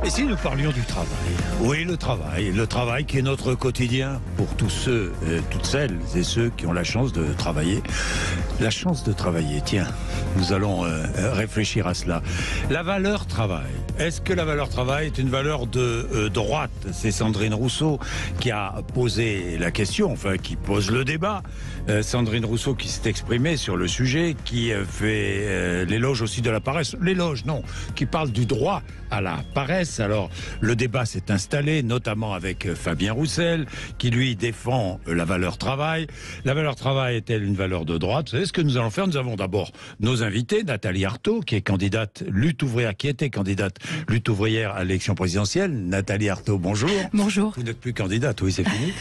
Et si nous parlions du travail? Oui, le travail qui est notre quotidien pour tous ceux, toutes celles et ceux qui ont la chance de travailler. La chance de travailler, tiens, nous allons réfléchir à cela. La valeur travail. Est-ce que la valeur travail est une valeur de droite? C'est Sandrine Rousseau qui a posé la question, enfin qui pose le débat. Sandrine Rousseau qui s'est exprimée sur le sujet, qui fait l'éloge aussi de la paresse. L'éloge, non, qui parle du droit à la paresse. Alors, le débat s'est installé, notamment avec Fabien Roussel, qui lui défend la valeur travail. La valeur travail est-elle une valeur de droite? Vous savez ce que nous allons faire? Nous avons d'abord nos invités, Nathalie Arthaud, qui est candidate lutte ouvrière, qui était candidate lutte ouvrière à l'élection présidentielle. Nathalie Arthaud, bonjour. Bonjour. Vous n'êtes plus candidate, oui, c'est fini.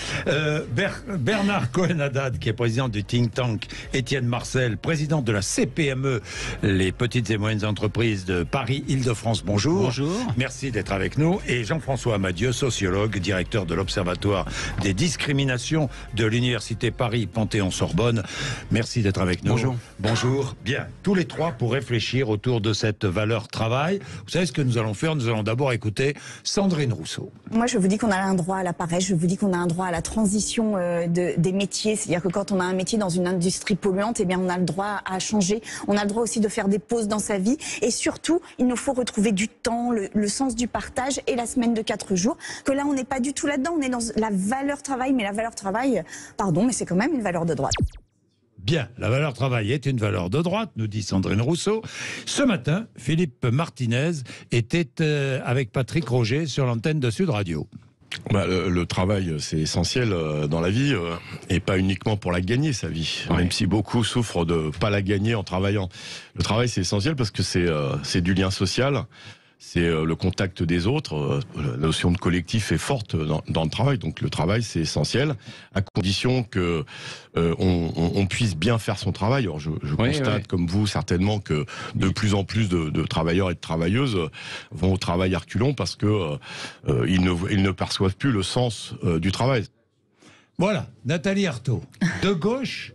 Bernard Cohen-Haddad, qui est président du think tank Étienne Marcel, président de la CPME, les petites et moyennes entreprises de Paris-Île-de-France. Bonjour. Bonjour. Merci d'être avec nous. Et Jean-François Amadieu, sociologue, directeur de l'Observatoire des discriminations de l'Université Paris-Panthéon-Sorbonne. Merci d'être avec nous. Bonjour. Bonjour. Bien, tous les trois pour réfléchir autour de cette valeur travail. Vous savez ce que nous allons faire? Nous allons d'abord écouter Sandrine Rousseau. Moi, je vous dis qu'on a un droit à la paresse, je vous dis qu'on a un droit à la transition des métiers. C'est-à-dire que quand on a un métier dans une industrie polluante, eh bien, on a le droit à changer. On a le droit aussi de faire des pauses dans sa vie. Et surtout, il nous faut retrouver du temps, le sens du partage et la semaine de 4 jours. Que là, on n'est pas du tout là-dedans. On est dans la valeur travail. Mais la valeur travail, pardon, mais c'est quand même une valeur de droite. Bien, la valeur travail est une valeur de droite, nous dit Sandrine Rousseau. Ce matin, Philippe Martinez était avec Patrick Roger sur l'antenne de Sud Radio. Le travail, c'est essentiel dans la vie, et pas uniquement pour la gagner, sa vie. Ouais. Même si beaucoup souffrent de pas la gagner en travaillant. Le travail, c'est essentiel parce que c'est du lien social. C'est le contact des autres. La notion de collectif est forte dans le travail. Donc le travail, c'est essentiel, à condition que on puisse bien faire son travail. Alors je constate, comme vous, certainement, que de plus en plus de travailleurs et de travailleuses vont au travail à reculons parce que ils ne perçoivent plus le sens du travail. Voilà, Nathalie Arthaud, de gauche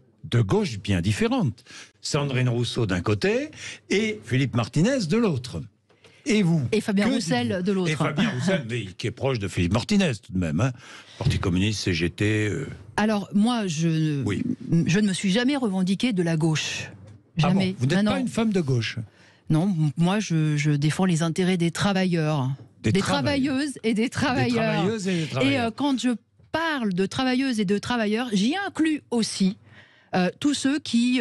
bien différente. Sandrine Rousseau d'un côté et Philippe Martinez de l'autre. Et vous? Et Fabien Roussel de l'autre. Et Fabien Roussel, mais qui est proche de Philippe Martinez tout de même. Hein. Parti communiste, CGT... Alors, moi, je ne me suis jamais revendiquée de la gauche. Jamais. Ah bon, vous n'êtes pas une femme de gauche? Non, moi, je défends les intérêts des travailleurs. Des travailleuses et des travailleurs. Et quand je parle de travailleuses et de travailleurs, j'y inclus aussi tous ceux qui,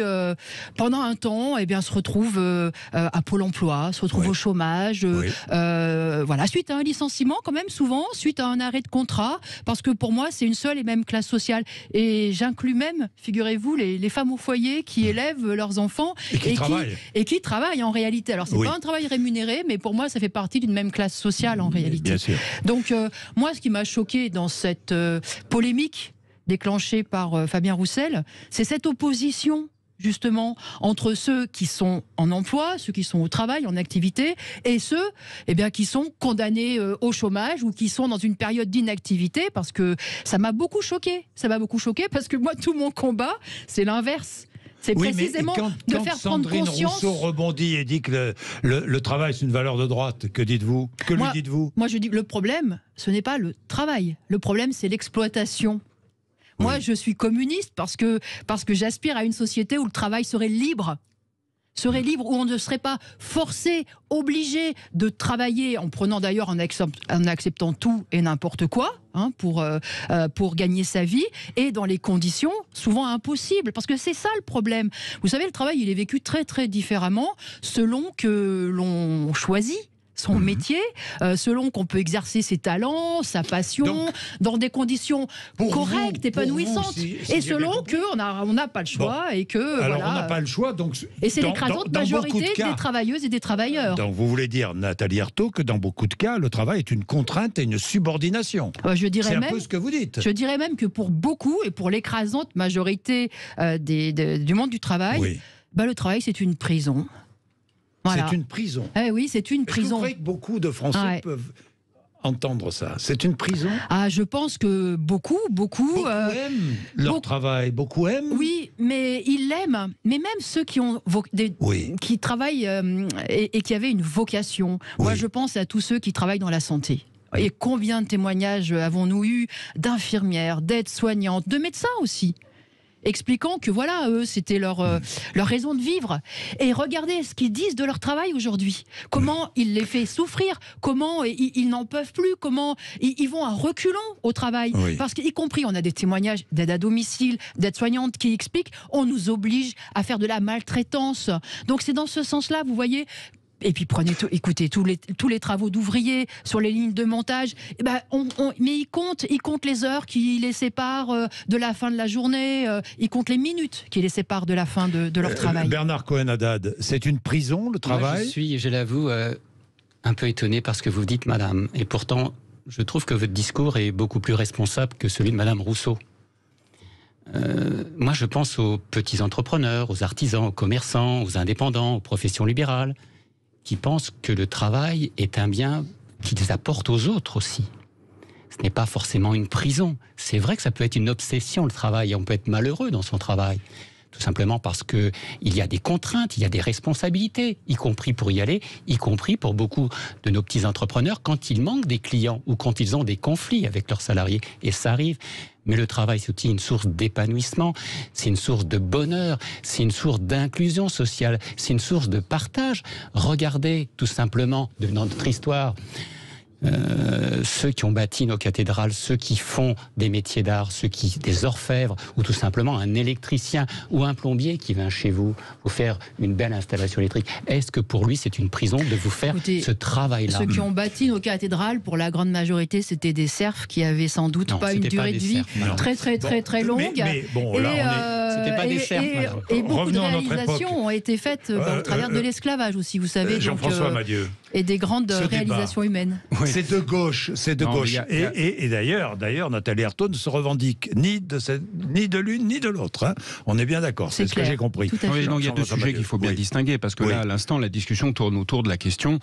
pendant un temps, se retrouvent à Pôle emploi, se retrouvent au chômage, voilà, suite à un licenciement quand même souvent, suite à un arrêt de contrat, parce que pour moi c'est une seule et même classe sociale. Et j'inclus même, figurez-vous, les femmes au foyer qui élèvent leurs enfants et qui travaillent en réalité. Alors c'est pas un travail rémunéré, mais pour moi ça fait partie d'une même classe sociale en réalité. Bien sûr. Donc moi, ce qui m'a choqué dans cette polémique déclenché par Fabien Roussel, c'est cette opposition justement entre ceux qui sont en emploi, ceux qui sont au travail, en activité, et ceux qui sont condamnés au chômage ou qui sont dans une période d'inactivité, parce que ça m'a beaucoup choqué. Ça m'a beaucoup choqué parce que moi, tout mon combat, c'est l'inverse. C'est précisément de faire prendre conscience... Sandrine Rousseau rebondit et dit que le travail, c'est une valeur de droite. Que dites-vous? Lui dites-vous? Moi, je dis que le problème, ce n'est pas le travail. Le problème, c'est l'exploitation. Moi, je suis communiste parce que j'aspire à une société où le travail serait libre, où on ne serait pas forcé, obligé de travailler, en prenant d'ailleurs, en acceptant tout et n'importe quoi, hein, pour gagner sa vie, et dans les conditions souvent impossibles. Parce que c'est ça le problème. Vous savez, le travail, il est vécu très très différemment selon que l'on choisit son métier, selon qu'on peut exercer ses talents, sa passion, dans des conditions correctes, épanouissantes, et selon qu'on n'a pas le choix, et que... Alors, on n'a pas le choix, donc... Et c'est l'écrasante majorité des travailleuses et des travailleurs. Donc, vous voulez dire, Nathalie Arthaud, que dans beaucoup de cas, le travail est une contrainte et une subordination. C'est un peu ce que vous dites. Je dirais même que pour beaucoup, et pour l'écrasante majorité du monde du travail, le travail, c'est une prison. Voilà. C'est une prison. Oui, c'est une prison. Vous croyez que beaucoup de Français peuvent entendre ça. C'est une prison. Ah, je pense que beaucoup Aiment leur travail, beaucoup aiment. Oui, mais ils l'aiment. Mais même ceux qui ont qui travaillent et qui avaient une vocation. Moi, je pense à tous ceux qui travaillent dans la santé. Et combien de témoignages avons-nous eu d'infirmières, d'aides-soignantes, de médecins aussi, expliquant que voilà, eux, c'était leur raison de vivre. Et regardez ce qu'ils disent de leur travail aujourd'hui. Comment il les fait souffrir, comment ils n'en peuvent plus, comment ils vont à reculons au travail. Parce qu'y compris, on a des témoignages d'aide à domicile, d'aides-soignantes qui expliquent on nous oblige à faire de la maltraitance. Donc c'est dans ce sens-là, vous voyez. Et puis écoutez tous les travaux d'ouvriers sur les lignes de montage. Mais ils comptent les heures qui les séparent de la fin de la journée. Ils comptent les minutes qui les séparent de la fin de leur travail. Bernard Cohen-Haddad, c'est une prison le travail ? Moi, je l'avoue, un peu étonné par ce que vous dites, madame. Et pourtant, je trouve que votre discours est beaucoup plus responsable que celui de madame Rousseau. Moi, je pense aux petits entrepreneurs, aux artisans, aux commerçants, aux indépendants, aux professions libérales, qui pensent que le travail est un bien qu'ils apportent aux autres aussi. Ce n'est pas forcément une prison. C'est vrai que ça peut être une obsession, le travail, et on peut être malheureux dans son travail. Tout simplement parce qu'il y a des contraintes, il y a des responsabilités, y compris pour y aller, y compris pour beaucoup de nos petits entrepreneurs quand ils manquent des clients ou quand ils ont des conflits avec leurs salariés. Et ça arrive. Mais le travail, c'est aussi une source d'épanouissement, c'est une source de bonheur, c'est une source d'inclusion sociale, c'est une source de partage. Regardez tout simplement de notre histoire. Ceux qui ont bâti nos cathédrales, ceux qui font des métiers d'art, des orfèvres, ou tout simplement un électricien ou un plombier qui vient chez vous faire une belle installation électrique. Est-ce que pour lui c'est une prison de vous faire ce travail-là ? Ceux qui ont bâti nos cathédrales, pour la grande majorité, c'était des serfs qui avaient sans doute pas une durée de vie très longue. C'était pas des serfs. Et beaucoup de réalisations ont été faites au travers de l'esclavage aussi, vous savez. Jean-François Madieu. Et des grandes réalisations humaines. Oui. C'est de gauche, Et d'ailleurs, Nathalie Arthaud ne se revendique ni de l'une ni de l'autre. Hein. On est bien d'accord, c'est ce que j'ai compris. Oui, donc il y a deux sujets qu'il faut bien distinguer, parce que là, à l'instant, la discussion tourne autour de la question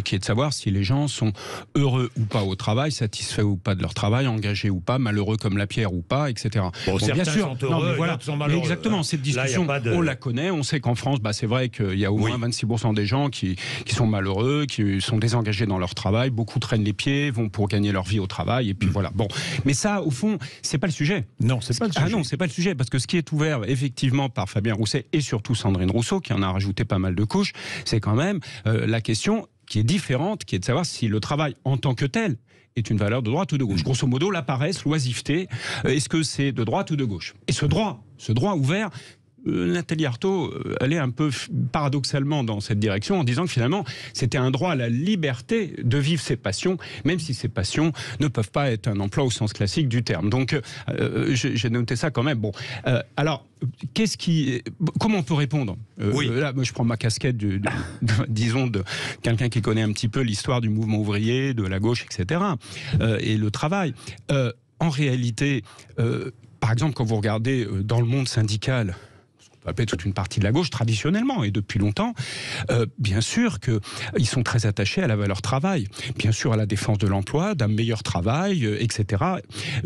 qui est de savoir si les gens sont heureux ou pas au travail, satisfaits ou pas de leur travail, engagés ou pas, malheureux comme la pierre ou pas, etc. Bon, bien sûr, sont heureux, d'autres sont malheureux. Mais exactement, cette discussion, on la connaît, on sait qu'en France, c'est vrai qu'il y a au moins 26% des gens qui sont malheureux, qui sont désengagés dans leur travail, beaucoup traînent les pieds, vont pour gagner leur vie au travail, et puis voilà. Bon, mais ça, au fond, c'est pas le sujet. Non, c'est pas le sujet. Ah non, c'est pas le sujet, parce que ce qui est ouvert, effectivement, par Fabien Roussel et surtout Sandrine Rousseau, qui en a rajouté pas mal de couches, c'est quand même la question qui est différente, qui est de savoir si le travail en tant que tel est une valeur de droite ou de gauche. Grosso modo, la paresse, l'oisiveté, est-ce que c'est de droite ou de gauche ? Et ce droit ouvert, Nathalie Arthaud allait un peu paradoxalement dans cette direction en disant que finalement c'était un droit à la liberté de vivre ses passions, même si ces passions ne peuvent pas être un emploi au sens classique du terme. Donc j'ai noté ça quand même. Bon, alors comment on peut répondre Là, moi, je prends ma casquette disons de quelqu'un qui connaît un petit peu l'histoire du mouvement ouvrier, de la gauche, etc. Et le travail. En réalité, par exemple, quand vous regardez dans le monde syndical, appelé toute une partie de la gauche traditionnellement et depuis longtemps, bien sûr qu'ils sont très attachés à la valeur travail, bien sûr à la défense de l'emploi, d'un meilleur travail, etc.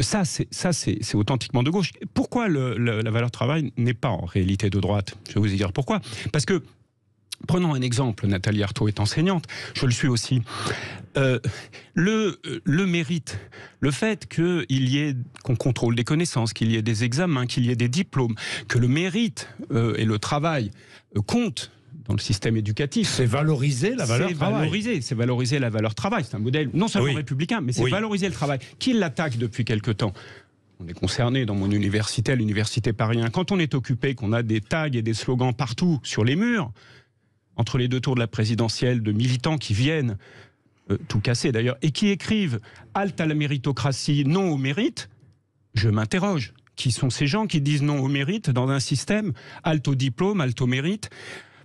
Ça, c'est authentiquement de gauche. Pourquoi la valeur travail n'est pas en réalité de droite ? Je vais vous dire pourquoi. Parce que, prenons un exemple, Nathalie Arthaud est enseignante, je le suis aussi. Le mérite, le fait qu'on contrôle des connaissances, qu'il y ait des examens, qu'il y ait des diplômes, que le mérite et le travail comptent dans le système éducatif. C'est valoriser la valeur travail. C'est valoriser la valeur travail. C'est un modèle non seulement républicain, mais c'est valoriser le travail. Qui l'attaque depuis quelque temps ? On est concerné dans mon université, à l'université Paris 1. Quand on est occupé, qu'on a des tags et des slogans partout sur les murs, entre les deux tours de la présidentielle, de militants qui viennent tout casser d'ailleurs, et qui écrivent « Halte à la méritocratie, non au mérite », je m'interroge. Qui sont ces gens qui disent non au mérite dans un système ? Halte au diplôme, halte au mérite ?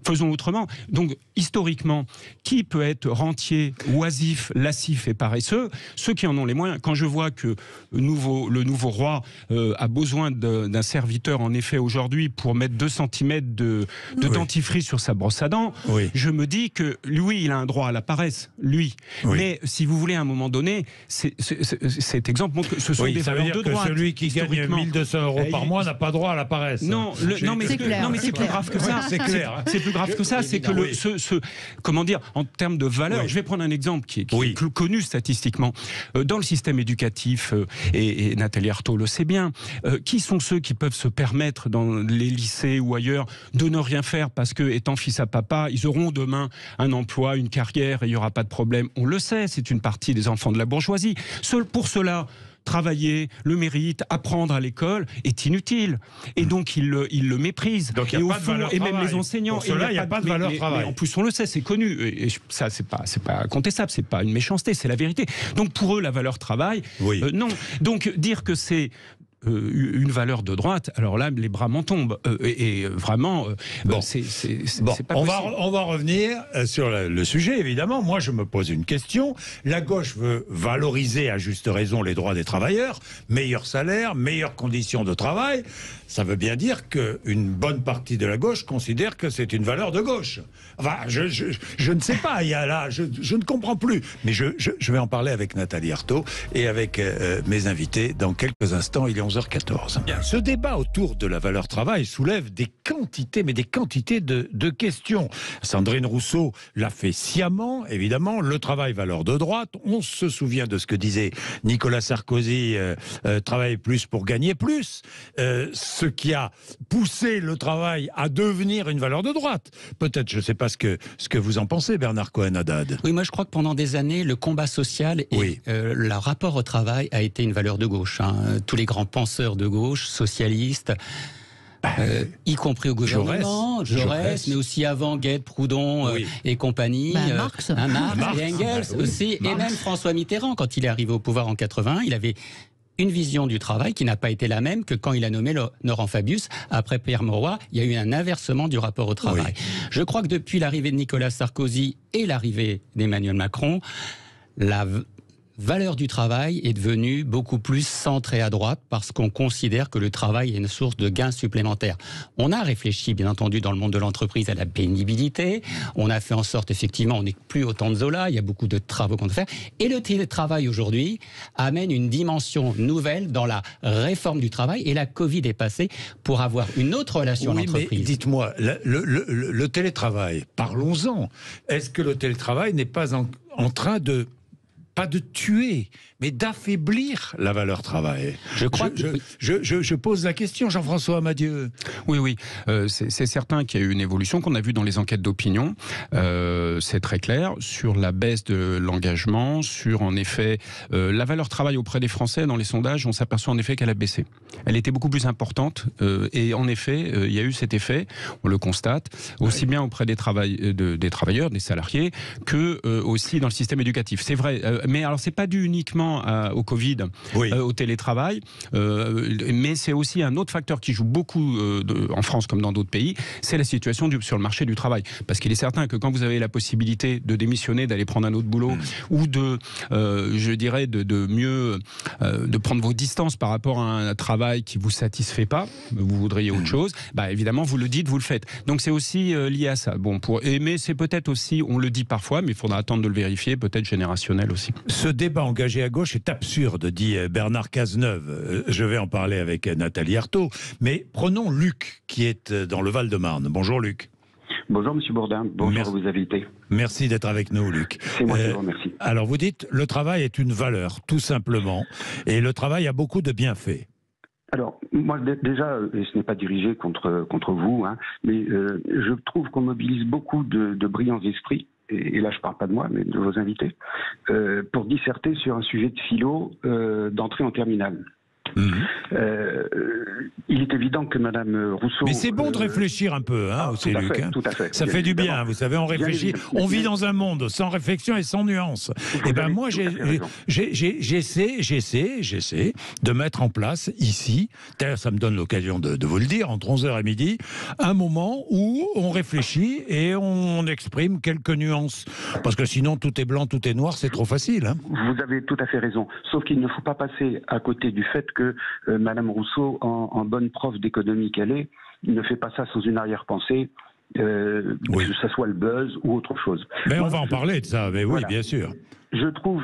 Faisons autrement. Donc, historiquement, qui peut être rentier, oisif, lascif et paresseux? Ceux qui en ont les moyens. Quand je vois que le nouveau roi a besoin d'un serviteur, en effet, aujourd'hui, pour mettre 2 cm de dentifrice sur sa brosse à dents, je me dis que lui, il a un droit à la paresse, lui. Mais si vous voulez, à un moment donné, cet exemple montre que ce sont des valeurs de droite. Celui qui gagne 1200 € par mois n'a pas droit à la paresse. Non, mais c'est plus grave que ça. C'est clair. C'est plus grave que ça. C'est que comment dire, en termes de valeur, je vais prendre un exemple qui est connu statistiquement. Dans le système éducatif, et Nathalie Arthaud le sait bien, qui sont ceux qui peuvent se permettre dans les lycées ou ailleurs de ne rien faire parce que, étant fils à papa, ils auront demain un emploi, une carrière et il n'y aura pas de problème. On le sait, c'est une partie des enfants de la bourgeoisie. Pour cela, travailler, le mérite, apprendre à l'école est inutile. Et donc, ils le méprisent. Donc, et au fond, et même les enseignants. Pour cela, il n'y a pas de valeur travail. Mais en plus, on le sait, c'est connu. Et ça, c'est pas contestable, c'est pas une méchanceté, c'est la vérité. Donc, pour eux, la valeur travail, non. Donc, dire que c'est une valeur de droite, alors là, les bras m'en tombent. Et vraiment, c'est pas possible. On va revenir sur le sujet, évidemment. Moi, je me pose une question. La gauche veut valoriser, à juste raison, les droits des travailleurs, meilleur salaire, meilleures conditions de travail. Ça veut bien dire qu'une bonne partie de la gauche considère que c'est une valeur de gauche. Enfin, je ne sais pas, je ne comprends plus. Mais je vais en parler avec Nathalie Arthaud et avec mes invités dans quelques instants. Il est 11h14. Bien, ce débat autour de la valeur travail soulève des quantités de questions. Sandrine Rousseau l'a fait sciemment, évidemment. Le travail, valeur de droite. On se souvient de ce que disait Nicolas Sarkozy, travailler plus pour gagner plus. Ce qui a poussé le travail à devenir une valeur de droite. Peut-être, je ne sais pas ce que vous en pensez, Bernard Cohen-Haddad. Oui, moi je crois que pendant des années, le combat social et le rapport au travail a été une valeur de gauche. Tous les grands penseurs de gauche, socialistes, y compris au gouvernement, Jaurès, mais aussi avant Gued, Proudhon et compagnie, Marx et Engels aussi, et même François Mitterrand, quand il est arrivé au pouvoir en 81, il avait une vision du travail qui n'a pas été la même que quand il a nommé Laurent Fabius. Après Pierre Mauroy, il y a eu un inversement du rapport au travail. Je crois que depuis l'arrivée de Nicolas Sarkozy et l'arrivée d'Emmanuel Macron, la valeur du travail est devenue beaucoup plus centrée à droite parce qu'on considère que le travail est une source de gains supplémentaires. On a réfléchi, bien entendu, dans le monde de l'entreprise à la pénibilité. On a fait en sorte, effectivement, on n'est plus autant de Zola. Il y a beaucoup de travaux qu'on doit faire. Et le télétravail, aujourd'hui, amène une dimension nouvelle dans la réforme du travail. Et la Covid est passée pour avoir une autre relation à l'entreprise. Mais dites-moi, le télétravail, parlons-en. Est-ce que le télétravail n'est pas en train de... pas de tuer, mais d'affaiblir la valeur travail. Je pose la question, Jean-François Amadieu. Oui, c'est certain qu'il y a eu une évolution qu'on a vue dans les enquêtes d'opinion. C'est très clair sur la baisse de l'engagement, sur en effet la valeur travail auprès des Français. Dans les sondages, on s'aperçoit en effet qu'elle a baissé. Elle était beaucoup plus importante et en effet, il y a eu cet effet, on le constate, aussi bien auprès des travailleurs, des salariés, que aussi dans le système éducatif. C'est vrai. Mais alors, c'est pas dû uniquement au Covid, au télétravail, mais c'est aussi un autre facteur qui joue beaucoup en France comme dans d'autres pays, c'est la situation sur le marché du travail. Parce qu'il est certain que quand vous avez la possibilité de démissionner, d'aller prendre un autre boulot, ou je dirais, de mieux de prendre vos distances par rapport à un travail qui vous satisfait pas, vous voudriez autre chose, évidemment, vous le dites, vous le faites. Donc, c'est aussi lié à ça. Mais c'est peut-être aussi, on le dit parfois, mais il faudra attendre de le vérifier, peut-être générationnel aussi. Ce débat engagé à gauche est absurde, dit Bernard Cazeneuve. Je vais en parler avec Nathalie Arthaud. Mais prenons Luc, qui est dans le Val-de-Marne. Bonjour Luc. Bonjour Monsieur Bourdin, bonjour à vos invités. Merci d'être avec nous Luc. C'est moi qui vous remercie. Alors vous dites, le travail est une valeur, tout simplement. Et le travail a beaucoup de bienfaits. Alors, moi, déjà, et ce n'est pas dirigé contre vous, mais je trouve qu'on mobilise beaucoup de brillants esprits, et là je ne parle pas de moi, mais de vos invités, pour disserter sur un sujet de philo d'entrée en terminale. Il est évident que Madame Rousseau... Mais c'est bon de réfléchir un peu, hein, aussi, Luc. Hein. Tout à fait. Ça fait du bien, vous savez, on réfléchit. On vit dans un monde sans réflexion et sans nuance. Et ben moi, j'essaie de mettre en place ici, d'ailleurs ça me donne l'occasion de vous le dire, entre 11h et midi, un moment où on réfléchit et on exprime quelques nuances. Parce que sinon, tout est blanc, tout est noir, c'est trop facile. Hein. Vous avez tout à fait raison. Sauf qu'il ne faut pas passer à côté du fait que Madame Rousseau, en bonne prof d'économie qu'elle est, ne fait pas ça sans une arrière-pensée, que ce soit le buzz ou autre chose. Mais on va en parler de ça, mais oui, voilà. Bien sûr. Je trouve,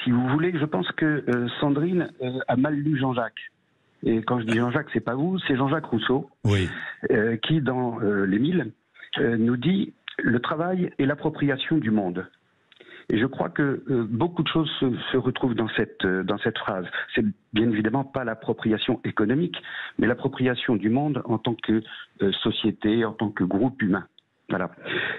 si vous voulez, je pense que Sandrine a mal lu Jean-Jacques. Et quand je dis Jean-Jacques, c'est pas vous, c'est Jean-Jacques Rousseau, qui, dans Les Milles, nous dit « Le travail est l'appropriation du monde ». Et je crois que beaucoup de choses se retrouvent dans cette phrase. C'est bien évidemment pas l'appropriation économique, mais l'appropriation du monde en tant que société, en tant que groupe humain. Voilà.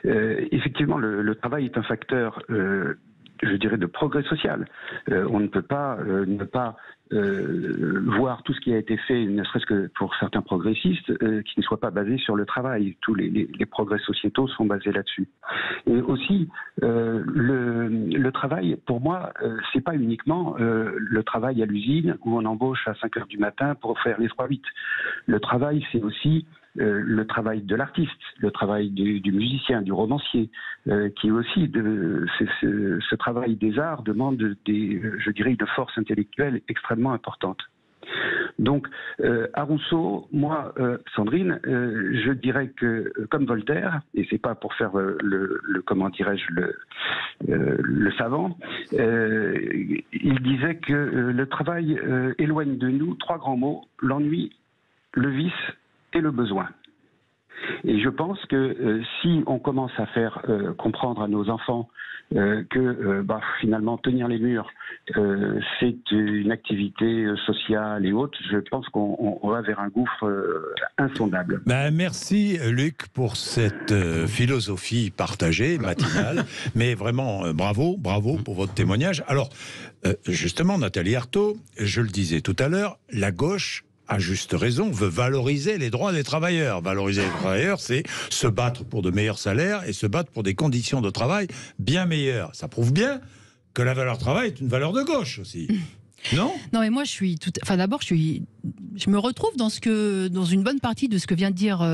Effectivement, le travail est un facteur, je dirais, de progrès social. On ne peut pas ne pas voir tout ce qui a été fait, ne serait-ce que pour certains progressistes, qui ne soient pas basés sur le travail. Tous les progrès sociétaux sont basés là-dessus. Et aussi, le travail, pour moi, c'est pas uniquement le travail à l'usine où on embauche à 5 heures du matin pour faire les 3-8. Le travail, c'est aussi le travail de l'artiste, le travail du musicien, du romancier, qui aussi, ce travail des arts demande je dirais, une force intellectuelle extrêmement importante. Donc, à Rousseau, moi, Sandrine, je dirais que, comme Voltaire, et c'est pas pour faire comment dirais-je, le savant, il disait que le travail éloigne de nous 3 grands mots, l'ennui, le vice et le besoin. Et je pense que si on commence à faire comprendre à nos enfants que finalement tenir les murs c'est une activité sociale et autres, je pense qu'on va vers un gouffre insondable. Merci Luc pour cette philosophie partagée, matinale, mais vraiment bravo pour votre témoignage. Alors justement Nathalie Arthaud, je le disais tout à l'heure, la gauche à juste raison, veut valoriser les droits des travailleurs. Valoriser les travailleurs, c'est se battre pour de meilleurs salaires et se battre pour des conditions de travail bien meilleures. Ça prouve bien que la valeur travail est une valeur de gauche aussi. Non ? Non, mais moi, d'abord, je me retrouve dans une bonne partie de ce que vient de dire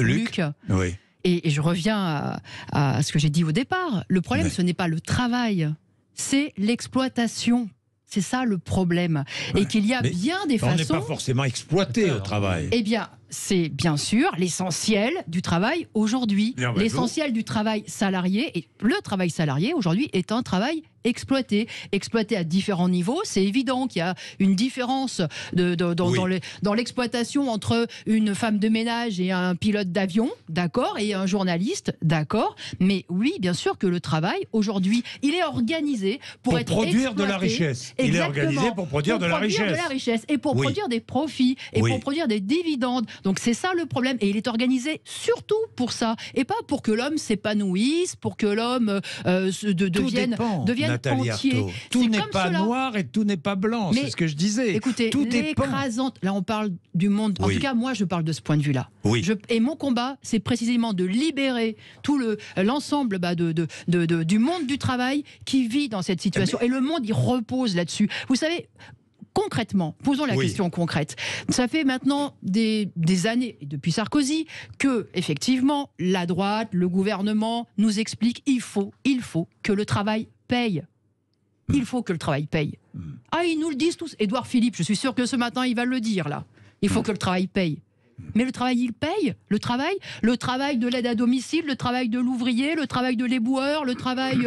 Luc. Oui. Et je reviens à ce que j'ai dit au départ. Le problème, ce n'est pas le travail, c'est l'exploitation. C'est ça le problème. Et qu'il y a bien des façons... On n'est pas forcément exploité au travail. Eh bien, c'est bien sûr l'essentiel du travail aujourd'hui. L'essentiel du travail salarié. Et le travail salarié aujourd'hui est un travail exploité à différents niveaux. C'est évident qu'il y a une différence dans l'exploitation entre une femme de ménage et un pilote d'avion, d'accord, et un journaliste, d'accord. Mais oui, bien sûr que le travail aujourd'hui, il est organisé pour être produire de la richesse. Il est organisé pour produire de la richesse et pour produire des profits et pour produire des dividendes. Donc c'est ça le problème. Et il est organisé surtout pour ça et pas pour que l'homme s'épanouisse, pour que l'homme devienne entier. Tout n'est pas noir et tout n'est pas blanc, c'est ce que je disais. Écoutez, l'écrasante, là on parle du monde, en tout cas moi je parle de ce point de vue-là. Et mon combat, c'est précisément de libérer tout l'ensemble du monde du travail qui vit dans cette situation. Et le monde, il repose là-dessus. Vous savez, concrètement, posons la question concrète. Ça fait maintenant des années, et depuis Sarkozy, que effectivement la droite, le gouvernement nous explique il faut que le travail paye. Il faut que le travail paye. Ah, ils nous le disent tous. Édouard Philippe, je suis sûr que ce matin, il va le dire, là. Il faut que le travail paye. Mais le travail, il paye. Le travail de l'aide à domicile, le travail de l'ouvrier, le travail de l'éboueur, le travail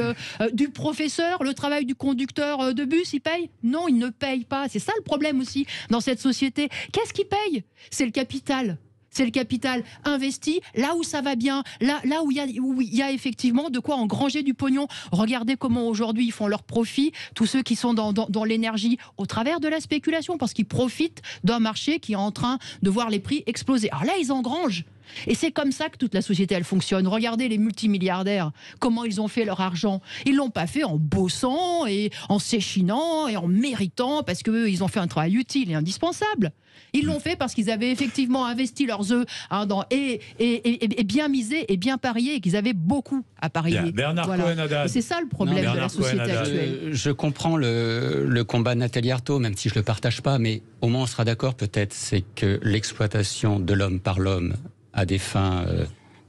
du professeur, le travail du conducteur de bus, il paye? Non, il ne paye pas. C'est ça le problème aussi dans cette société. Qu'est-ce qui paye? C'est le capital. C'est le capital investi là où ça va bien, là où il y a effectivement de quoi engranger du pognon. Regardez comment aujourd'hui ils font leur profit, tous ceux qui sont dans l'énergie au travers de la spéculation, parce qu'ils profitent d'un marché qui est en train de voir les prix exploser. Alors là, ils engrangent. Et c'est comme ça que toute la société, elle fonctionne. Regardez les multimilliardaires, comment ils ont fait leur argent. Ils l'ont pas fait en bossant et en s'échinant et en méritant parce qu'ils ont fait un travail utile et indispensable. Ils l'ont fait parce qu'ils avaient effectivement investi leurs œufs et bien misé et bien parié et qu'ils avaient beaucoup à parier. Bien. Bernard Cohen-Haddad. C'est ça le problème de la société actuelle. Je comprends le combat de Nathalie Arthaud, même si je ne le partage pas, mais au moins on sera d'accord peut-être, c'est que l'exploitation de l'homme par l'homme à des fins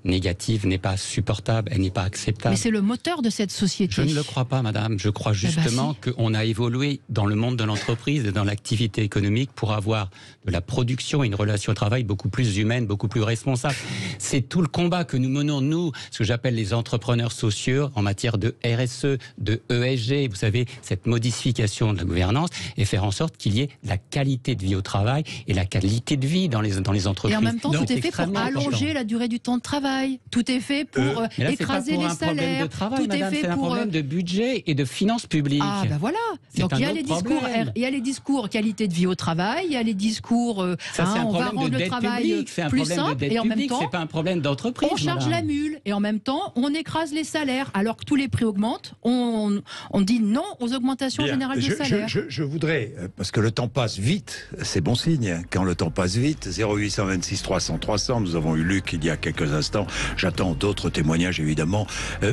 négative n'est pas supportable, elle n'est pas acceptable. Mais c'est le moteur de cette société. Je ne le crois pas, madame. Je crois justement qu'on a évolué dans le monde de l'entreprise et dans l'activité économique pour avoir de la production et une relation au travail beaucoup plus humaine, beaucoup plus responsable. C'est tout le combat que nous menons, nous, ce que j'appelle les entrepreneurs sociaux en matière de RSE, de ESG, vous savez, cette modification de la gouvernance et faire en sorte qu'il y ait la qualité de vie au travail et la qualité de vie dans les entreprises. Et en même temps, tout est fait pour allonger la durée du temps de travail. Tout est fait pour écraser les salaires. Tout est fait pour un problème de budget et de finances publiques. Ah ben voilà. Donc il y a les discours qualité de vie au travail, il y a les discours on va rendre le travail plus simple et en même temps c'est pas un problème d'entreprise. On charge la mule et en même temps on écrase les salaires alors que tous les prix augmentent. On dit non aux augmentations générales des salaires. Je voudrais, parce que le temps passe vite, c'est bon signe quand le temps passe vite. 0826 300 300, nous avons eu Luc il y a quelques instants. J'attends d'autres témoignages évidemment,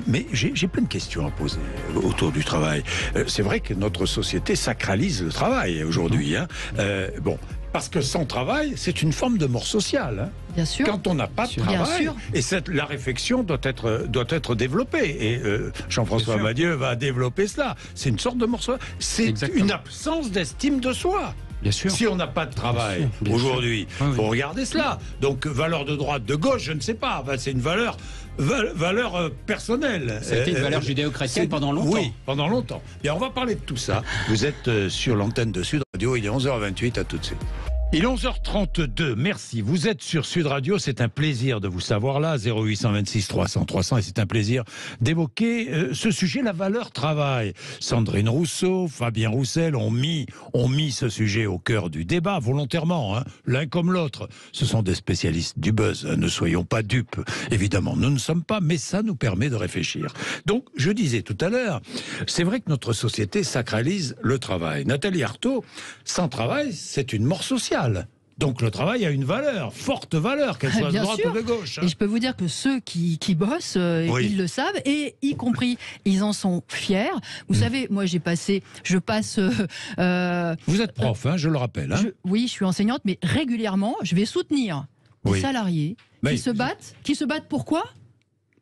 mais j'ai plein de questions à poser autour du travail. C'est vrai que notre société sacralise le travail aujourd'hui. Parce que sans travail, c'est une forme de mort sociale. Bien sûr. Quand on n'a pas de travail, et la réflexion doit être développée. Et Jean-François Badieux va développer cela. C'est une sorte de mort sociale. C'est une absence d'estime de soi. Bien sûr. Si on n'a pas de travail aujourd'hui, il faut regarder cela. Donc, valeur de droite, de gauche, je ne sais pas. C'est une valeur personnelle. C'était une valeur judéo-chrétienne pendant longtemps. Oui, pendant longtemps. Bien, on va parler de tout ça. Vous êtes sur l'antenne de Sud Radio, il est 11h28, à tout de suite. Il est 11h32, merci. Vous êtes sur Sud Radio, c'est un plaisir de vous savoir là, 0826 300 300, et c'est un plaisir d'évoquer ce sujet, la valeur travail. Sandrine Rousseau, Fabien Roussel ont mis ce sujet au cœur du débat, volontairement, l'un comme l'autre. Ce sont des spécialistes du buzz, ne soyons pas dupes. Évidemment, nous ne sommes pas, mais ça nous permet de réfléchir. Donc, je disais tout à l'heure, c'est vrai que notre société sacralise le travail. Nathalie Arthaud, sans travail, c'est une mort sociale. Donc le travail a une valeur, forte valeur, qu'elle soit de droite ou de gauche. Et je peux vous dire que ceux qui bossent, ils le savent, et y compris, ils en sont fiers. Vous savez, moi je passe... vous êtes prof, je le rappelle. Oui, je suis enseignante, mais régulièrement, je vais soutenir des salariés qui se battent pourquoi ?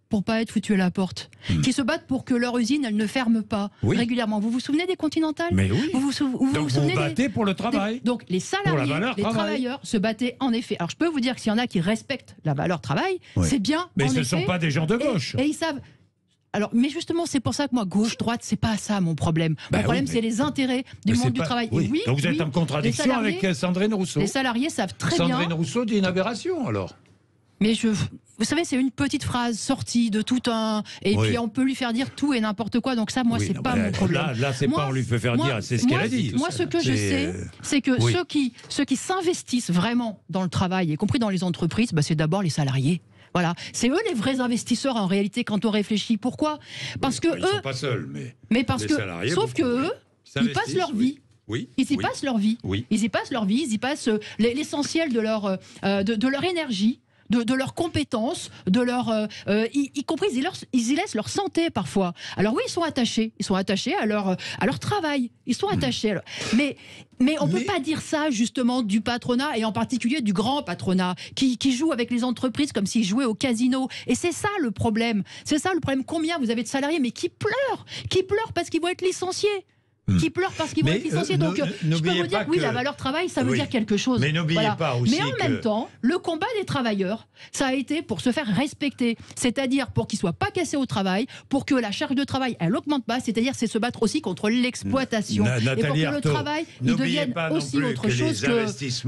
Pour pas être foutus à la porte, qui se battent pour que leur usine elle ne ferme pas régulièrement. Vous vous souvenez des Continentales ? Mais oui. Vous vous battez pour le travail. Donc les salariés, les travailleurs se battaient en effet. Alors je peux vous dire que s'il y en a qui respectent la valeur travail, c'est bien. Mais ce ne sont pas des gens de gauche. Et ils savent. Alors, mais justement, c'est pour ça que moi, gauche-droite, c'est pas ça mon problème. Mon problème, c'est les intérêts du monde du travail. Oui. Donc vous êtes en contradiction avec Sandrine Rousseau. Les salariés savent très bien. Sandrine Rousseau dit une aberration alors. Mais vous savez, c'est une petite phrase sortie de tout un... Et puis on peut lui faire dire tout et n'importe quoi. Donc ça, moi, c'est pas mon problème. Là, c'est pas on lui fait faire dire, c'est ce qu'elle a dit. Moi, ce que je sais, c'est que ceux qui s'investissent vraiment dans le travail, y compris dans les entreprises, c'est d'abord les salariés. Voilà, c'est eux les vrais investisseurs en réalité quand on réfléchit. Pourquoi ? Parce que ils sont pas seuls, mais parce que sauf que eux, ils passent leur vie. Ils y passent leur vie. Ils y passent leur vie. Ils y passent l'essentiel de leur énergie. De leurs compétences, y compris ils y laissent leur santé parfois. Alors oui, ils sont attachés à leur travail, ils sont attachés. Mais on peut pas dire ça justement du patronat et en particulier du grand patronat qui joue avec les entreprises comme s'ils jouaient au casino. Et c'est ça le problème. Combien vous avez de salariés mais qui pleurent parce qu'ils vont être licenciés. Qui pleurent parce qu'ils vont être licenciés. Donc, je peux vous dire que la valeur travail, ça veut dire quelque chose. Mais n'oubliez pas aussi Mais en même temps, le combat des travailleurs, ça a été pour se faire respecter. C'est-à-dire pour qu'ils ne soient pas cassés au travail, pour que la charge de travail, elle n'augmente pas. C'est-à-dire, c'est se battre aussi contre l'exploitation. Et pour que le travail, il devienne aussi autre chose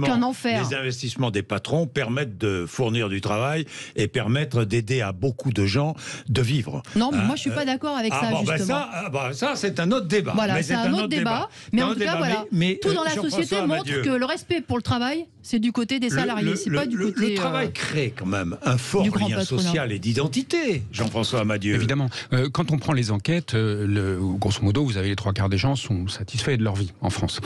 qu'un enfer. Les investissements des patrons permettent de fournir du travail et permettent d'aider à beaucoup de gens de vivre. Non, mais moi, je ne suis pas d'accord avec ça, justement. Ça, c'est un autre débat. Voilà, c'est un un autre débat. Mais en tout cas, voilà, tout dans la société montre que le respect pour le travail, c'est du côté des salariés, c'est pas du côté... Le travail crée quand même un fort lien social et d'identité, Jean-François Amadieu. Évidemment. Quand on prend les enquêtes, grosso modo, vous avez les 3 quarts des gens sont satisfaits de leur vie en France.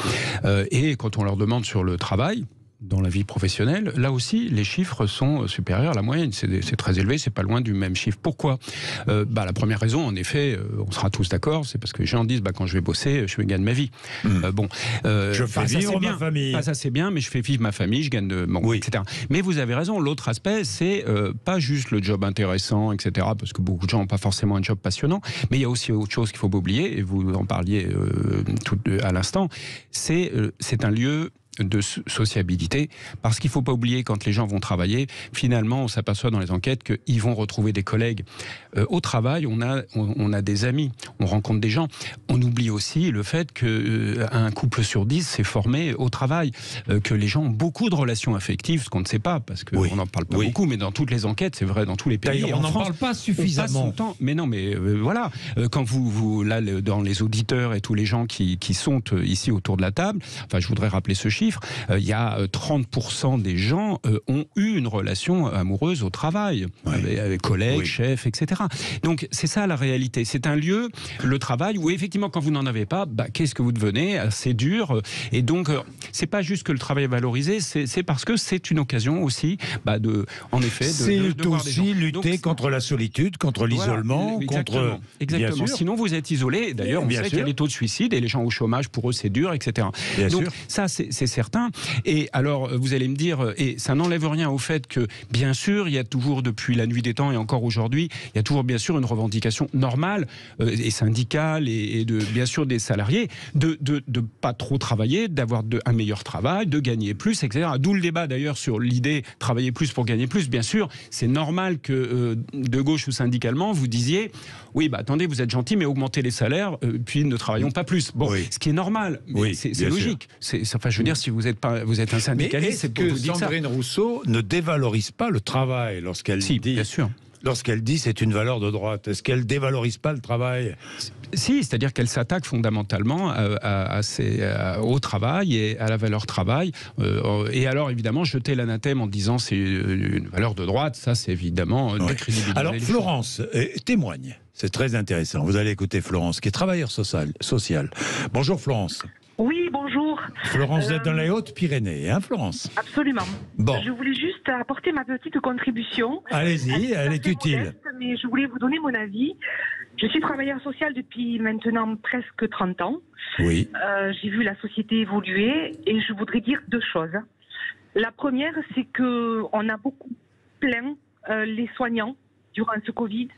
Et quand on leur demande sur le travail, dans la vie professionnelle, là aussi, les chiffres sont supérieurs à la moyenne. C'est très élevé, c'est pas loin du même chiffre. Pourquoi ? La première raison, en effet, on sera tous d'accord, c'est parce que les gens disent, quand je vais bosser, je gagne ma vie. Je fais vivre ma famille. Ça, c'est bien, mais je fais vivre ma famille, je gagne etc. Mais vous avez raison, l'autre aspect, c'est pas juste le job intéressant, etc., parce que beaucoup de gens n'ont pas forcément un job passionnant, mais il y a aussi autre chose qu'il faut pas oublier, et vous en parliez tout à l'instant, c'est un lieu de sociabilité, parce qu'il ne faut pas oublier, quand les gens vont travailler, finalement on s'aperçoit dans les enquêtes qu'ils vont retrouver des collègues. Au travail, on a des amis, on rencontre des gens. On oublie aussi le fait qu'un couple sur 10 s'est formé au travail, que les gens ont beaucoup de relations affectives, ce qu'on ne sait pas, parce qu'on n'en parle pas beaucoup, mais dans toutes les enquêtes, c'est vrai dans tous les pays. On n'en parle pas suffisamment. Mais non, mais voilà, quand vous là, dans les auditeurs et tous les gens qui sont ici autour de la table, enfin je voudrais rappeler ce chiffre, il y a 30% des gens ont eu une relation amoureuse au travail, avec collègues, chefs, etc. Donc c'est ça la réalité. C'est un lieu, le travail, où effectivement quand vous n'en avez pas, qu'est-ce que vous devenez ? C'est dur. Et donc c'est pas juste que le travail est valorisé, c'est parce que c'est une occasion aussi, en effet, de voir des gens. C'est aussi lutter contre la solitude, contre l'isolement, contre... Exactement. Sinon vous êtes isolé. D'ailleurs, on sait qu'il y a les taux de suicide et les gens au chômage, pour eux c'est dur, etc. Donc ça c'est certain. Et alors vous allez me dire, et ça n'enlève rien au fait que bien sûr il y a toujours, depuis la nuit des temps et encore aujourd'hui, il y a toujours bien sûr une revendication normale et syndicale et bien sûr des salariés de pas trop travailler, d'avoir un meilleur travail, de gagner plus, etc. D'où le débat d'ailleurs sur l'idée travailler plus pour gagner plus. Bien sûr, c'est normal que de gauche ou syndicalement vous disiez oui, attendez, vous êtes gentil, mais augmentez les salaires, puis ne travaillons pas plus. Bon, ce qui est normal, mais c'est logique. Enfin, je veux dire, si vous êtes un syndicaliste, c'est pour vous dire ça. Sandrine Rousseau ne dévalorise pas le travail lorsqu'elle dit... bien sûr. Lorsqu'elle dit c'est une valeur de droite, est-ce qu'elle dévalorise pas le travail ? Si, c'est-à-dire qu'elle s'attaque fondamentalement au travail et à la valeur travail. Et alors, évidemment, jeter l'anathème en disant c'est une valeur de droite, ça, c'est évidemment décrédibiliser. Alors, Florence témoigne. C'est très intéressant. Vous allez écouter Florence, qui est travailleur social. Bonjour, Florence. Oui, bonjour. Florence, vous êtes dans les Hautes-Pyrénées, hein, Florence ? Absolument. Bon. Je voulais juste apporter ma petite contribution. Allez-y, elle est utile. Modeste, mais je voulais vous donner mon avis. Je suis travailleur social depuis maintenant presque 30 ans. Oui. J'ai vu la société évoluer et je voudrais dire 2 choses. La première, c'est qu'on a beaucoup plaint les soignants durant ce Covid.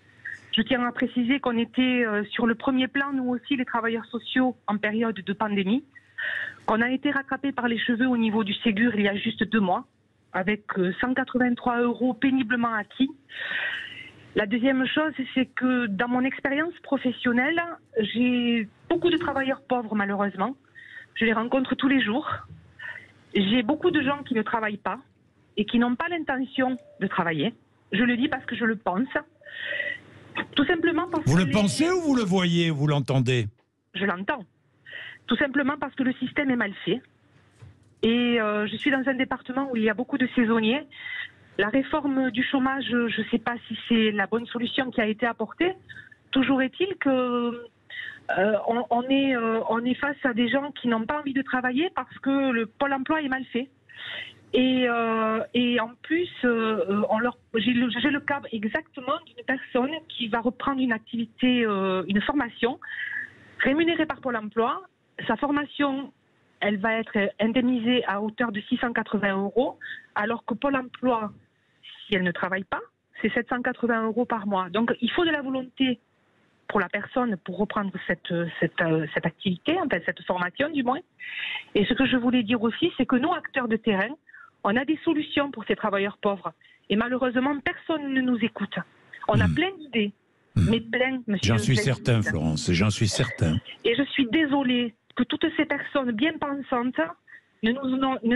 Je tiens à préciser qu'on était sur le premier plan, nous aussi, les travailleurs sociaux, en période de pandémie, qu'on a été rattrapés par les cheveux au niveau du Ségur il y a juste 2 mois, avec 183 € péniblement acquis. La deuxième chose, c'est que dans mon expérience professionnelle, j'ai beaucoup de travailleurs pauvres, malheureusement. Je les rencontre tous les jours. J'ai beaucoup de gens qui ne travaillent pas et qui n'ont pas l'intention de travailler. Je le dis parce que je le pense. Tout simplement parce vous le pensez ou vous le voyez, vous l'entendez ? Je l'entends. Tout simplement parce que le système est mal fait. Et je suis dans un département où il y a beaucoup de saisonniers. La réforme du chômage, je ne sais pas si c'est la bonne solution qui a été apportée. Toujours est-il que on est face à des gens qui n'ont pas envie de travailler parce que le Pôle emploi est mal fait. Et en plus, j'ai le cas exactement d'une personne qui va reprendre une activité, une formation rémunérée par Pôle emploi. Sa formation, elle va être indemnisée à hauteur de 680 €, alors que Pôle emploi, si elle ne travaille pas, c'est 780 € par mois. Donc il faut de la volonté pour la personne pour reprendre cette activité, enfin cette formation du moins. Et ce que je voulais dire aussi, c'est que nous, acteurs de terrain, on a des solutions pour ces travailleurs pauvres. Et malheureusement, personne ne nous écoute. On a plein d'idées, mais plein, monsieur. J'en suis certain, Florence, j'en suis certain. Et je suis désolée que toutes ces personnes bien pensantes ne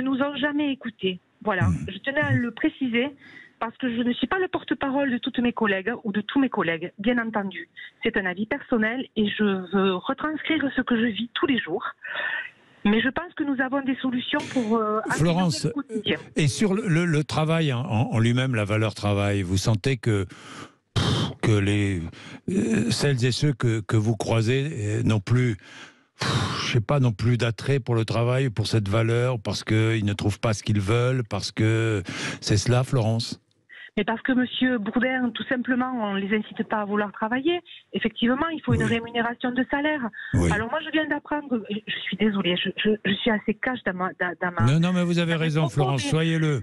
nous ont jamais écoutés. Voilà, je tenais à le préciser, parce que je ne suis pas le porte-parole de toutes mes collègues ou de tous mes collègues, bien entendu. C'est un avis personnel et je veux retranscrire ce que je vis tous les jours. Mais je pense que nous avons des solutions pour Florence, le quotidien. Et sur le travail en lui-même, la valeur travail, vous sentez que celles et ceux que vous croisez n'ont plus, je sais pas, non plus d'attrait pour le travail, pour cette valeur, parce qu'ils ne trouvent pas ce qu'ils veulent, parce que c'est cela, Florence? Mais parce que M. Bourdin, tout simplement, on ne les incite pas à vouloir travailler. Effectivement, il faut une rémunération de salaire. Oui. Alors moi, je viens d'apprendre, je suis désolée, je suis assez cash dans ma... Non, mais vous avez raison, Florence, soyez-le.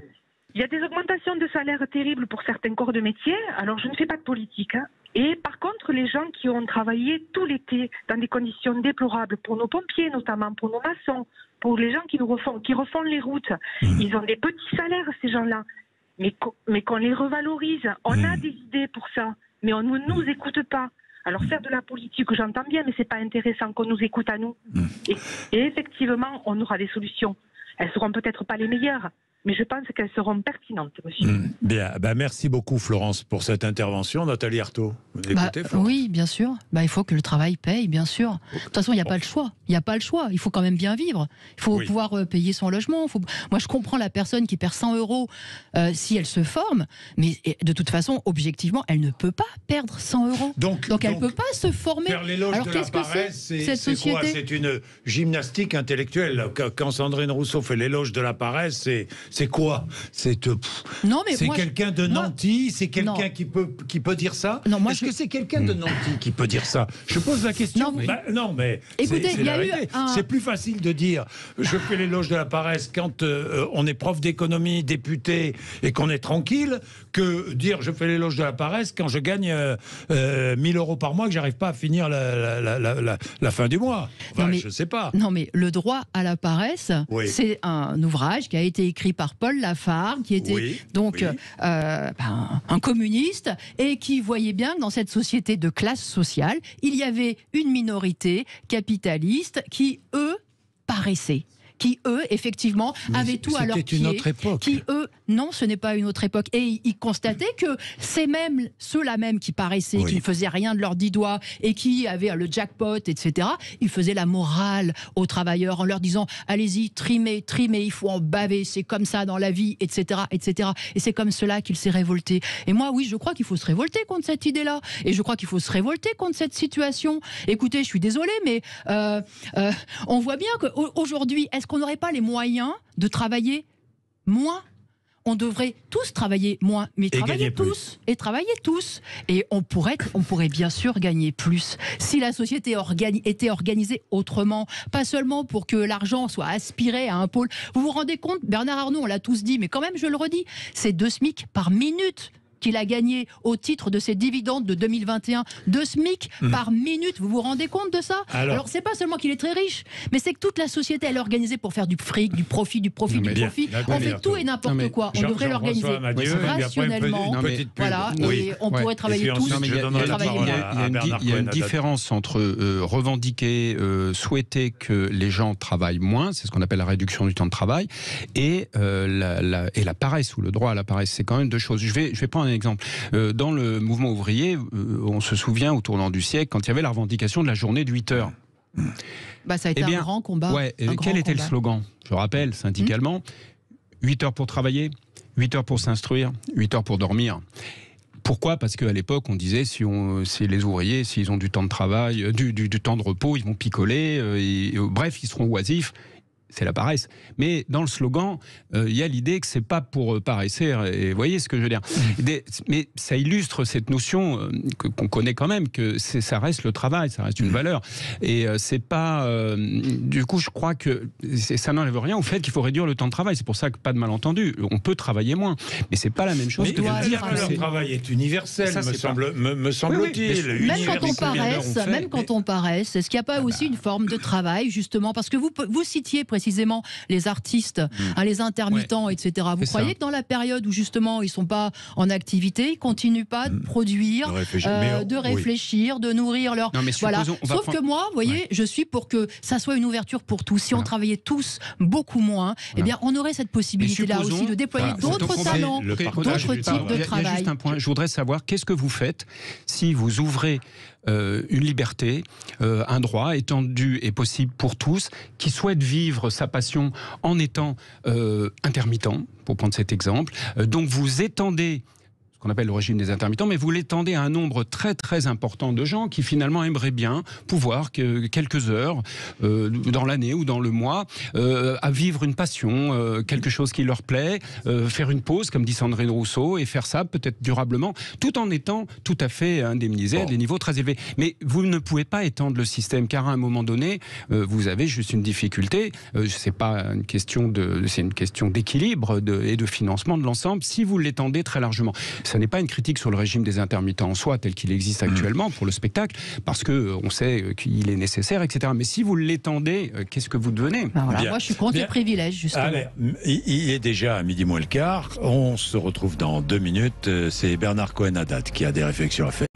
Il y a des augmentations de salaire terribles pour certains corps de métier. Alors, je ne fais pas de politique. Et par contre, les gens qui ont travaillé tout l'été dans des conditions déplorables, pour nos pompiers notamment, pour nos maçons, pour les gens qui refont les routes, ils ont des petits salaires, ces gens-là. Mais qu'on les revalorise. On a des idées pour ça, mais on ne nous écoute pas. Alors faire de la politique, j'entends bien, mais c'est pas intéressant qu'on nous écoute à nous. Et effectivement, on aura des solutions. Elles seront peut-être pas les meilleures, mais je pense qu'elles seront pertinentes, monsieur. Bien, merci beaucoup, Florence, pour cette intervention. Nathalie Arthaud, vous écoutez, Florence? Oui, bien sûr. Il faut que le travail paye, bien sûr. De toute façon, il n'y a pas le choix. Il n'y a pas le choix. Il faut quand même bien vivre. Il faut pouvoir payer son logement. Moi, je comprends la personne qui perd 100 euros si elle se forme, mais de toute façon, objectivement, elle ne peut pas perdre 100 euros. Donc elle ne peut pas se former. Faire l'éloge de la paresse, c'est quoi? C'est une gymnastique intellectuelle. Quand Sandrine Rousseau fait l'éloge de la paresse, c'est quoi? C'est quelqu'un de nanti? C'est quelqu'un qui peut dire ça? Est-ce que c'est quelqu'un de nanti qui peut dire ça? Je pose la question. Non, mais écoutez, il y a eu c'est plus facile de dire je fais l'éloge de la paresse quand on est prof d'économie, député et qu'on est tranquille, que dire je fais l'éloge de la paresse quand je gagne 1000 euros par mois, que j'arrive pas à finir la fin du mois. Je sais pas. Non, mais le droit à la paresse, c'est un ouvrage qui a été écrit par Paul Lafargue, qui était un communiste et qui voyait bien que dans cette société de classe sociale, il y avait une minorité capitaliste qui, eux, paraissaient. Qui, eux, effectivement, avaient tout à leur pied. C'était une autre époque. Qui, eux, non, ce n'est pas une autre époque. Et ils constataient que ceux-là même qui paraissaient, qui ne faisaient rien de leurs 10 doigts et qui avaient le jackpot, etc., ils faisaient la morale aux travailleurs en leur disant « Allez-y, trimez, il faut en baver, c'est comme ça dans la vie, etc. etc. » Et c'est comme cela qu'il s'est révolté. Et moi, oui, je crois qu'il faut se révolter contre cette idée-là. Et je crois qu'il faut se révolter contre cette situation. Écoutez, je suis désolée, mais on voit bien qu'aujourd'hui, est-ce qu'on n'aurait pas les moyens de travailler moins? On devrait tous travailler moins, mais travailler tous. Et travailler tous. Et on pourrait bien sûr gagner plus si la société était organisée autrement. Pas seulement pour que l'argent soit aspiré à un pôle. Vous vous rendez compte, Bernard Arnault, on l'a tous dit, mais quand même je le redis, c'est 2 SMIC par minute qu'il a gagné au titre de ses dividendes de 2021, 2 SMIC par minute. Vous vous rendez compte de ça? Alors c'est pas seulement qu'il est très riche, mais c'est que toute la société elle est organisée pour faire du fric, du profit. On fait tout et n'importe quoi. On devrait l'organiser rationnellement. Et on pourrait travailler tous. Il y a une différence entre revendiquer, souhaiter que les gens travaillent moins, c'est ce qu'on appelle la réduction du temps de travail, et la paresse ou le droit à la paresse. C'est quand même 2 choses. Je vais prendre un exemple. Dans le mouvement ouvrier, on se souvient au tournant du siècle, quand il y avait la revendication de la journée de 8 heures. Ça a été un grand combat. Quel était le slogan? Je rappelle, syndicalement, 8 heures pour travailler, 8 heures pour s'instruire, 8 heures pour dormir. Pourquoi? Parce qu'à l'époque, on disait si les ouvriers, s'ils ont du temps de travail, du temps de repos, ils vont picoler, bref, ils seront oisifs. C'est la paresse. Mais dans le slogan, il y a l'idée que c'est pas pour paresser. Et vous voyez ce que je veux dire? Mais ça illustre cette notion qu'on connaît quand même, que ça reste le travail, ça reste une valeur. Et c'est pas. Du coup, je crois que ça n'enlève rien au fait qu'il faut réduire le temps de travail. C'est pour ça que pas de malentendu. On peut travailler moins, mais c'est pas la même chose que de dire que le travail est universel. Me semble-t-il. Même quand on paresse, est-ce qu'il n'y a pas aussi une forme de travail, justement, parce que vous citiez précisément précisément les artistes, les intermittents, etc. Vous croyez que dans la période où justement ils ne sont pas en activité, ils ne continuent pas de produire, de réfléchir, de nourrir leur... Non, mais voilà. Sauf que moi, vous voyez, je suis pour que ça soit une ouverture pour tous. Si on travaillait tous beaucoup moins, eh bien on aurait cette possibilité-là aussi de déployer d'autres talents, d'autres types de travail. Il y a juste un point, je voudrais savoir, qu'est-ce que vous faites si vous ouvrez une liberté, un droit étendu et possible pour tous, qui souhaitent vivre sa passion en étant intermittent, pour prendre cet exemple. Donc vous étendez ce qu'on appelle le régime des intermittents, mais vous l'étendez à un nombre très très important de gens qui finalement aimeraient bien pouvoir quelques heures dans l'année ou dans le mois à vivre une passion, quelque chose qui leur plaît, faire une pause, comme dit Sandrine Rousseau, et faire ça peut-être durablement, tout en étant tout à fait indemnisé à des niveaux très élevés. Mais vous ne pouvez pas étendre le système, car à un moment donné, vous avez juste une difficulté. C'est pas une question c'est une question d'équilibre et de financement de l'ensemble. Si vous l'étendez très largement. Ça n'est pas une critique sur le régime des intermittents en soi tel qu'il existe actuellement pour le spectacle, parce qu'on sait qu'il est nécessaire, etc. Mais si vous l'étendez, qu'est-ce que vous devenez ? Voilà, moi je suis contre les privilèges, justement. Allez, il est déjà à midi moins le quart. On se retrouve dans 2 minutes. C'est Bernard Cohen-Haddad qui a des réflexions à faire.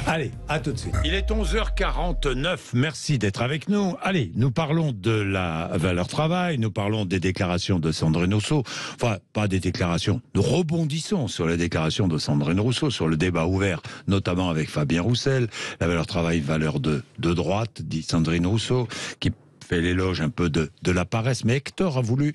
Allez, à tout de suite. Il est 11h49. Merci d'être avec nous. Allez, nous parlons de la valeur travail. Nous parlons des déclarations de Sandrine Rousseau. Enfin, pas des déclarations. Nous rebondissons sur les déclarations de Sandrine Rousseau, sur le débat ouvert, notamment avec Fabien Roussel. La valeur travail, valeur de droite, dit Sandrine Rousseau, qui fait l'éloge un peu de la paresse. Mais Hector a voulu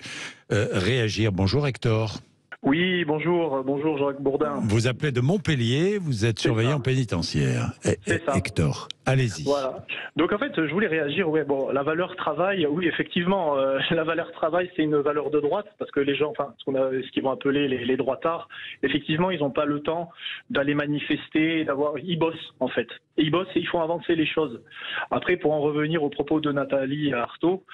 réagir. Bonjour Hector. Oui, bonjour Jacques Bourdin. Vous appelez de Montpellier, vous êtes surveillant pénitentiaire. C'est ça. Hector, allez-y. Voilà. Donc en fait, je voulais réagir. La valeur travail, oui, effectivement, la valeur travail, c'est une valeur de droite, parce que les gens, ce qu'ils vont appeler les droitards, effectivement, ils n'ont pas le temps d'aller manifester, ils bossent en fait. Et ils bossent et ils font avancer les choses. Après, pour en revenir aux propos de Nathalie Arthaud,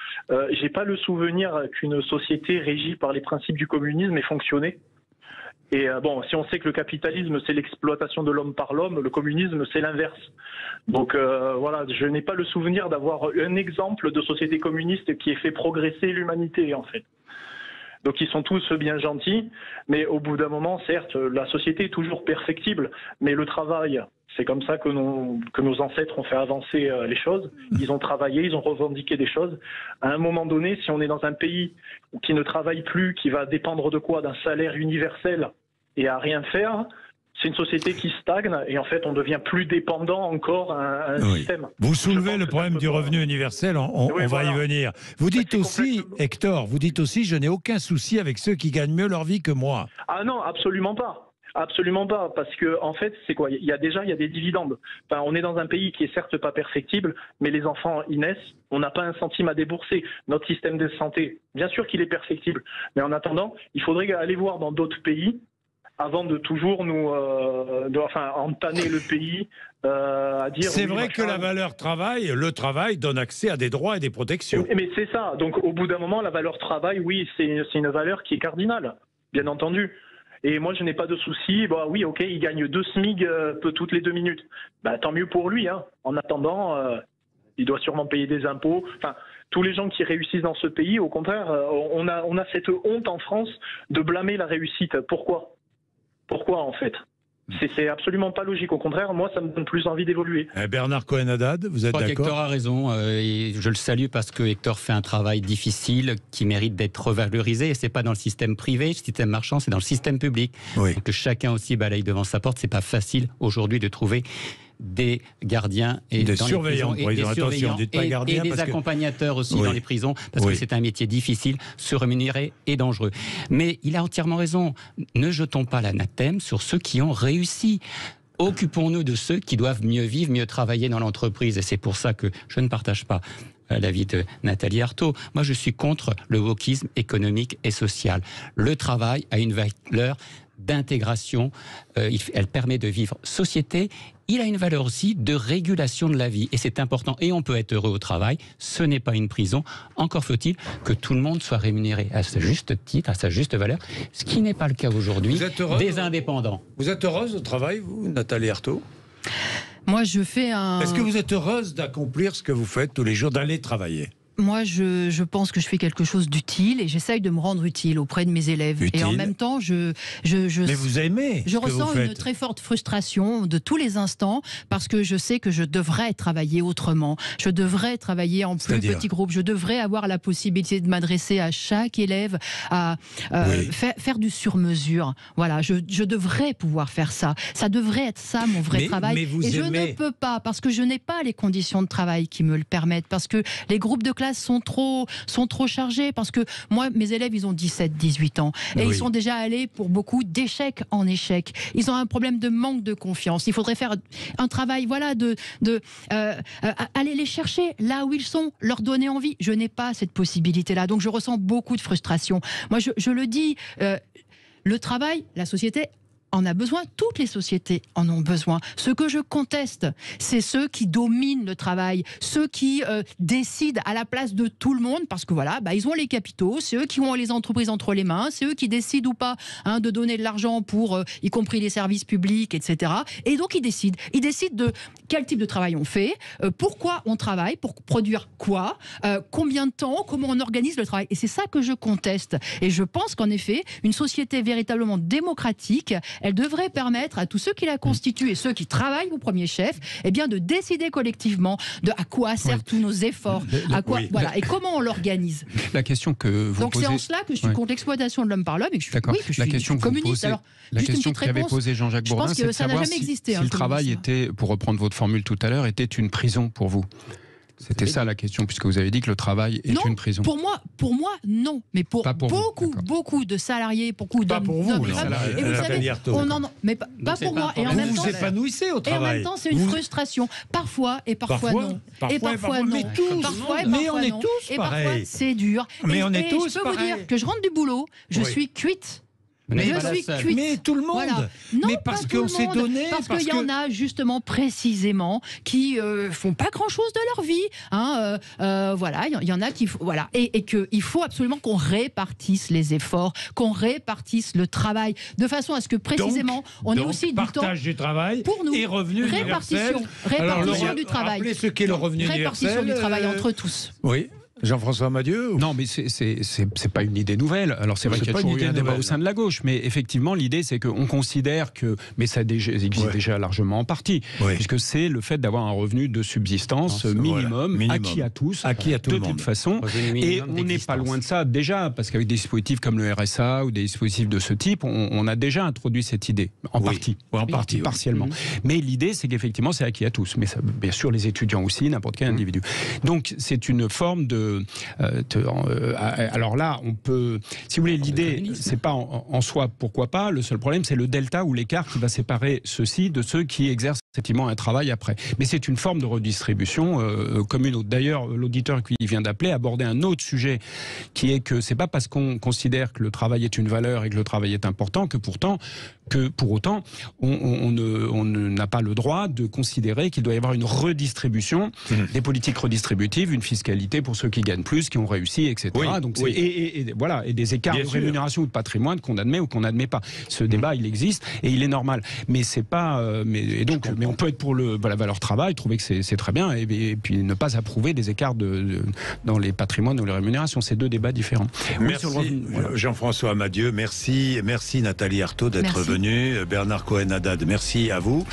j'ai pas le souvenir qu'une société régie par les principes du communisme ait fonctionné. Et si on sait que le capitalisme, c'est l'exploitation de l'homme par l'homme, le communisme, c'est l'inverse. Donc je n'ai pas le souvenir d'avoir un exemple de société communiste qui ait fait progresser l'humanité, en fait. Donc ils sont tous bien gentils, mais au bout d'un moment, certes, la société est toujours perfectible, mais le travail, c'est comme ça que nos ancêtres ont fait avancer les choses. Ils ont travaillé, ils ont revendiqué des choses. À un moment donné, si on est dans un pays qui ne travaille plus, qui va dépendre de quoi ? D'un salaire universel et à rien faire, c'est une société qui stagne et en fait on devient plus dépendant encore à un système. Vous soulevez le problème du revenu universel, on va y venir. Vous dites aussi, Hector, je n'ai aucun souci avec ceux qui gagnent mieux leur vie que moi. Ah non, absolument pas. Absolument pas, parce que en fait, c'est quoi ? Il y a des dividendes. Enfin, on est dans un pays qui est certes pas perfectible, mais les enfants y naissent, on n'a pas un centime à débourser. Notre système de santé, bien sûr qu'il est perfectible, mais en attendant, il faudrait aller voir dans d'autres pays avant de toujours entamer le pays à dire... C'est vrai que la valeur travail, le travail donne accès à des droits et des protections. Mais c'est ça, donc au bout d'un moment, la valeur travail, oui, c'est une valeur qui est cardinale, bien entendu. Et moi, je n'ai pas de souci. Oui, ok, il gagne 2 SMIC toutes les 2 minutes. Tant mieux pour lui. Hein. En attendant, il doit sûrement payer des impôts. Enfin, tous les gens qui réussissent dans ce pays, au contraire, on a cette honte en France de blâmer la réussite. Pourquoi en fait ? C'est absolument pas logique. Au contraire, moi, ça me donne plus envie d'évoluer. Bernard Cohen-Haddad, vous êtes d'accord ? Hector a raison. Et je le salue parce que Hector fait un travail difficile qui mérite d'être revalorisé. Et c'est pas dans le système privé, le système marchand, c'est dans le système public. Oui. Donc que chacun aussi balaye devant sa porte. C'est pas facile aujourd'hui de trouver des gardiens et des surveillants, et des accompagnateurs aussi dans les prisons, parce que c'est un métier difficile, surrémunéré et dangereux. Mais il a entièrement raison. Ne jetons pas l'anathème sur ceux qui ont réussi. Occupons-nous de ceux qui doivent mieux vivre, mieux travailler dans l'entreprise. Et c'est pour ça que je ne partage pas l'avis de Nathalie Arthaud. Moi, je suis contre le wokisme économique et social. Le travail a une valeur d'intégration, elle permet de vivre société. Il a une valeur aussi de régulation de la vie, et c'est important. Et on peut être heureux au travail, ce n'est pas une prison. Encore faut-il que tout le monde soit rémunéré à sa juste titre, à sa juste valeur, ce qui n'est pas le cas aujourd'hui des indépendants. Vous êtes heureuse au travail, vous, Nathalie Arthaud ? Moi, je fais un... Est-ce que vous êtes heureuse d'accomplir ce que vous faites tous les jours, d'aller travailler ? Moi, je pense que je fais quelque chose d'utile et j'essaye de me rendre utile auprès de mes élèves. Utile. Et en même temps, Mais vous aimez je ressens une très forte frustration de tous les instants parce que je sais que je devrais travailler autrement. Je devrais travailler en plus petits groupes. Je devrais avoir la possibilité de m'adresser à chaque élève, à faire du sur-mesure. Voilà, je devrais pouvoir faire ça. Ça devrait être ça mon vrai travail. Et je ne peux pas parce que je n'ai pas les conditions de travail qui me le permettent. Parce que les groupes de classe sont trop chargés. Parce que moi, mes élèves, ils ont 17, 18 ans. Et ils sont déjà allés pour beaucoup d'échecs en échecs. Ils ont un problème de manque de confiance. Il faudrait faire un travail, voilà, aller les chercher là où ils sont, leur donner envie. Je n'ai pas cette possibilité-là. Donc je ressens beaucoup de frustration. Moi, je le dis, le travail, la société en a besoin, toutes les sociétés en ont besoin. Ce que je conteste, c'est ceux qui dominent le travail, ceux qui décident à la place de tout le monde, parce que voilà, ils ont les capitaux, c'est eux qui ont les entreprises entre les mains, c'est eux qui décident ou pas de donner de l'argent pour, y compris les services publics, etc. Et donc ils décident de quel type de travail on fait, pourquoi on travaille, pour produire quoi, combien de temps, comment on organise le travail. Et c'est ça que je conteste. Et je pense qu'en effet, une société véritablement démocratique, elle devrait permettre à tous ceux qui la constituent et ceux qui travaillent au premier chef, de décider collectivement de à quoi servent tous nos efforts, et comment on l'organise. La question que vous Donc posez... c'est en cela que je suis contre l'exploitation de l'homme par l'homme et que je suis communiste. Alors, la question qu'avait posée Jean-Jacques Bourdin, c'est de savoir si le travail était, pour reprendre votre formule tout à l'heure, était une prison pour vous. C'était ça la question, puisque vous avez dit que le travail est une prison. Pour moi, non. Mais pour beaucoup de salariés, beaucoup d'hommes. Pas pour vous, les salariés. Et vous savez, mais pas pour moi. Et en même temps, vous épanouissez au travail. Et en même temps, c'est une frustration. Parfois non. Et parfois non. Mais on est tous et pareils. parfois, c'est dur. Mais on est tous pareils. Je peux vous dire que je rentre du boulot, je suis cuite. Mais tout le monde. Voilà. Non, mais parce qu'on s'est donné. Parce qu'il y en a justement précisément qui font pas grand-chose de leur vie. Voilà, il y en a qui voilà, et qu'il faut absolument qu'on répartisse les efforts, qu'on répartisse le travail, de façon à ce que précisément on ait aussi du temps. Partage du travail pour nous. Et revenu universel. Répartition du travail. Rappelez ce qu'est le revenu universel. Répartition du travail entre tous. Oui. Jean-François Madieu Non, mais c'est pas une idée nouvelle. Alors c'est vrai qu'il y a toujours eu un débat au sein de la gauche, mais effectivement l'idée c'est qu'on considère que, mais ça existe déjà largement en partie, puisque c'est le fait d'avoir un revenu de subsistance minimum, acquis à tous, de toute façon. Et on n'est pas loin de ça déjà, parce qu'avec des dispositifs comme le RSA ou des dispositifs de ce type, on a déjà introduit cette idée, en partie, partiellement. Mais l'idée c'est qu'effectivement c'est acquis à tous, mais ça, bien sûr les étudiants aussi, n'importe quel individu. Donc c'est une forme de alors là, on peut, si vous voulez, l'idée, c'est pas en soi, pourquoi pas. Le seul problème, c'est le delta ou l'écart qui va séparer ceux-ci de ceux qui exercent effectivement un travail après. Mais c'est une forme de redistribution comme une autre. D'ailleurs, l'auditeur qui vient d'appeler abordait un autre sujet, qui est que c'est pas parce qu'on considère que le travail est une valeur et que le travail est important que pour autant, on n'a pas le droit de considérer qu'il doit y avoir une redistribution, des politiques redistributives, une fiscalité pour ceux qui gagnent plus, qui ont réussi, etc. Donc et des écarts de rémunération ou de patrimoine qu'on admet ou qu'on n'admet pas. Ce débat, il existe et il est normal. Mais c'est pas, mais on peut être pour la valeur travail, trouver que c'est très bien, et puis ne pas approuver des écarts dans les patrimoines ou les rémunérations. C'est deux débats différents. Merci Jean-François Madieu, merci Nathalie Arthaud d'être venue, Bernard Cohen-Haddad, merci à vous.